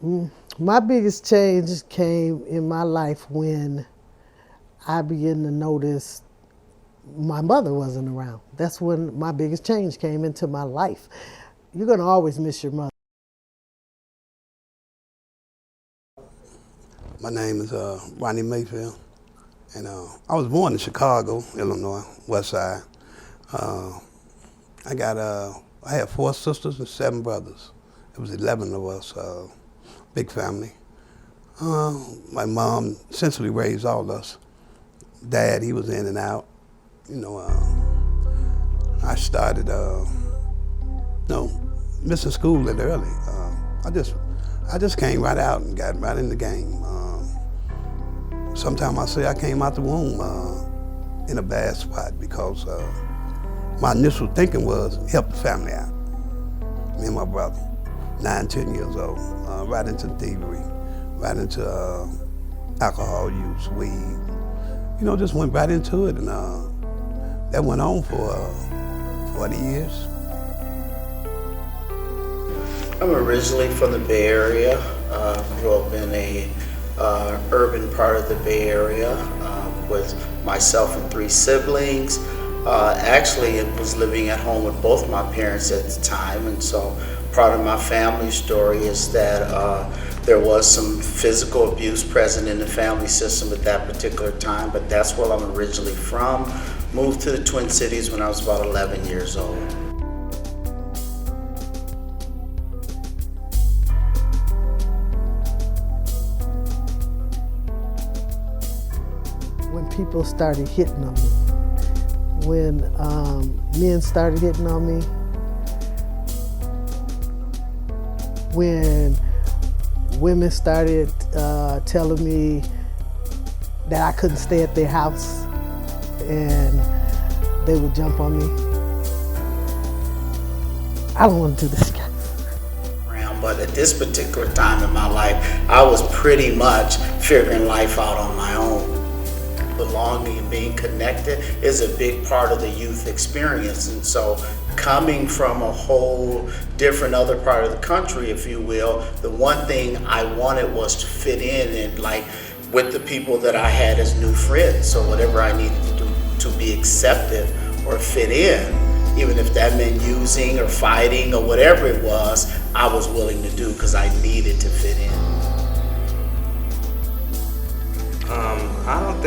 My biggest change came in my life when I began to notice my mother wasn't around. That's when my biggest change came into my life. You're going to always miss your mother. My name is Ronnie Mayfield, and I was born in Chicago, Illinois, West Side. Uh, I had 4 sisters and 7 brothers. It was 11 of us, big family. My mom essentially raised all of us. Dad, he was in and out. You know, I started, missing school at early. I just came right out and got right in the game. Sometimes I say I came out the womb in a bad spot because my initial thinking was help the family out. Me and my brother, 9, 10 years old, right into thievery, right into alcohol use, weed. Just went right into it, and that went on for 40 years. I'm originally from the Bay Area. Grew up in a urban part of the Bay Area with myself and 3 siblings. Actually, I was living at home with both my parents at the time, and so part of my family story is that there was some physical abuse present in the family system at that particular time, but that's where I'm originally from. Moved to the Twin Cities when I was about 11 years old. When people started hitting on me, when men started hitting on me, when women started telling me that I couldn't stay at their house and they would jump on me. I don't want to do this, guys. But at this particular time in my life, I was pretty much figuring life out on my own. Belonging and being connected is a big part of the youth experience, and so coming from a whole different other part of the country, if you will, the one thing I wanted was to fit in and like with the people that I had as new friends. So whatever I needed to do to be accepted or fit in, even if that meant using or fighting or whatever it was, I was willing to do because I needed to fit in. I don't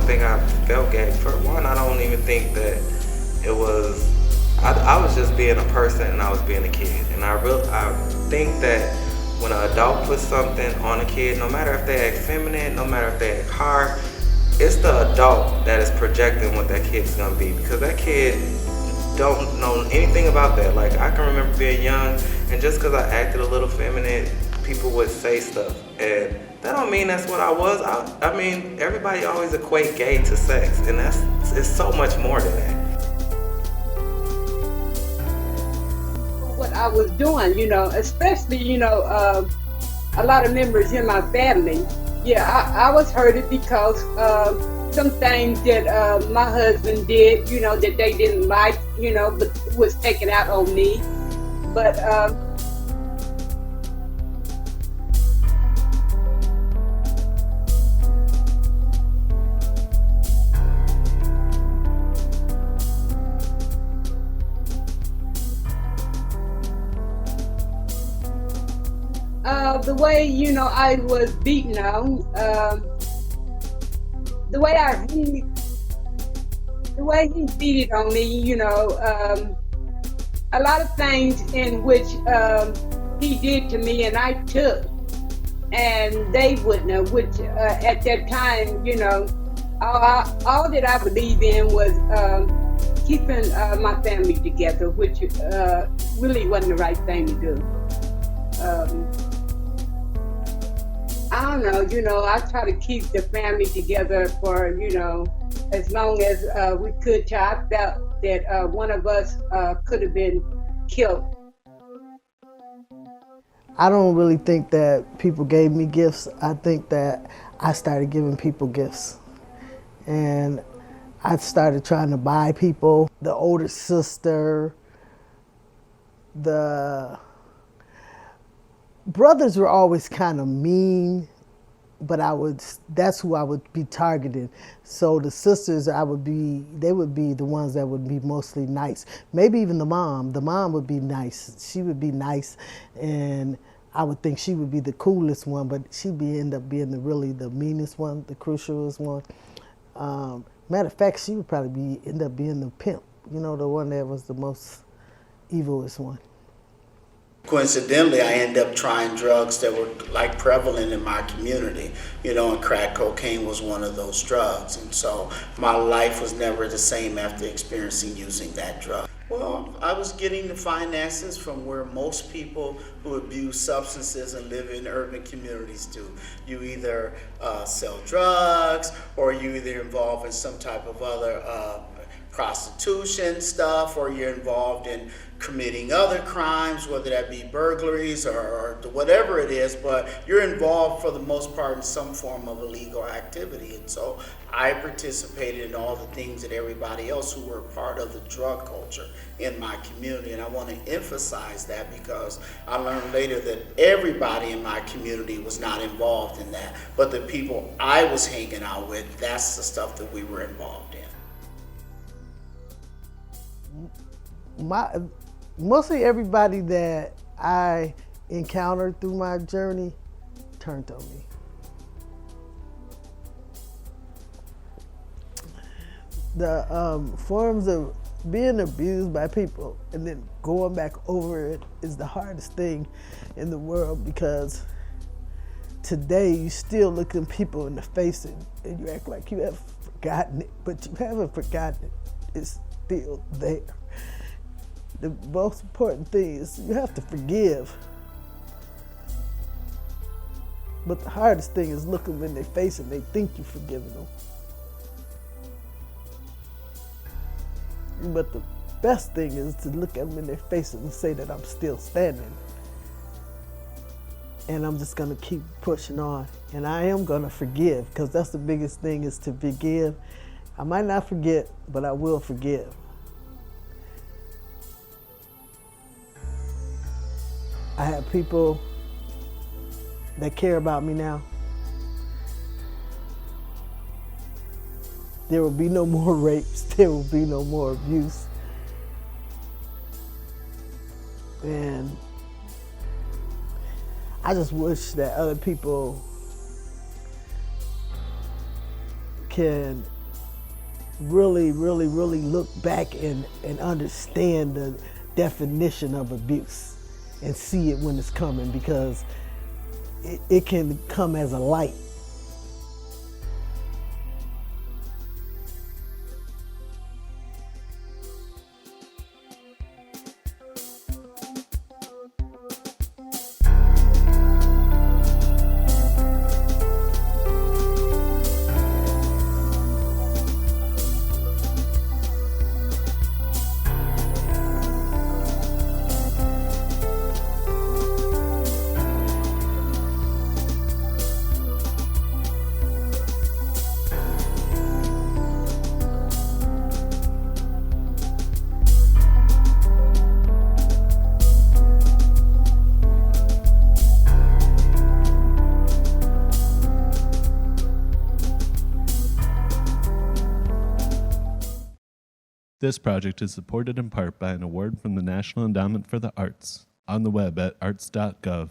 think I felt gay. For one, I don't even think that it was, I was just being a person and I was being a kid. And I think that when an adult puts something on a kid, no matter if they act feminine, no matter if they act hard, it's the adult that is projecting what that kid is gonna be, because that kid don't know anything about that. Like, I can remember being young, and just because I acted a little feminine, people would say stuff, and that don't mean that's what I was. I mean, everybody always equate gay to sex, and it's so much more than that. What I was doing, especially, a lot of members in my family, I was hurted because some things that my husband did, that they didn't like, but was taken out on me. But the way, I was beaten on, the way he beat it on me, a lot of things in which he did to me and I took, and they wouldn't have, which at that time, all that I believed in was keeping my family together, which really wasn't the right thing to do. I don't know, I try to keep the family together for, as long as we could, till I felt that one of us could have been killed. I don't really think that people gave me gifts. I think that I started giving people gifts. And I started trying to buy people, the older sister, the brothers were always kind of mean, but that's who I would be targeting. So the sisters, they would be the ones that would be mostly nice. Maybe even the mom would be nice. She would be nice, and I would think she would be the coolest one, but she'd end up being the meanest one, the crucialest one. Matter of fact, she would probably end up being the pimp, the one that was the most evilest one. Coincidentally, I ended up trying drugs that were like prevalent in my community, and crack cocaine was one of those drugs. And so my life was never the same after experiencing using that drug. Well, I was getting the finances from where most people who abuse substances and live in urban communities do. You either sell drugs, or you either involved in some type of other prostitution stuff, or you're involved in committing other crimes, whether that be burglaries or whatever it is, but you're involved for the most part in some form of illegal activity. And so I participated in all the things that everybody else who were part of the drug culture in my community. And I want to emphasize that because I learned later that everybody in my community was not involved in that, but the people I was hanging out with, that's the stuff that we were involved in. Mostly everybody that I encountered through my journey turned on me. The forms of being abused by people and then going back over it is the hardest thing in the world, because today you still look at people in the face and you act like you have forgotten it, but you haven't forgotten it. It's still there. The most important thing is you have to forgive. But the hardest thing is looking in their face and they think you've forgiven them. But the best thing is to look at them in their face and say that I'm still standing. And I'm just gonna keep pushing on. And I am gonna forgive, because that's the biggest thing, is to forgive. I might not forget, but I will forgive. I have people that care about me now. There will be no more rapes. There will be no more abuse. And I just wish that other people can really, really, really look back and understand the definition of abuse and see it when it's coming, because it can come as a light. This project is supported in part by an award from the National Endowment for the Arts, on the web at arts.gov.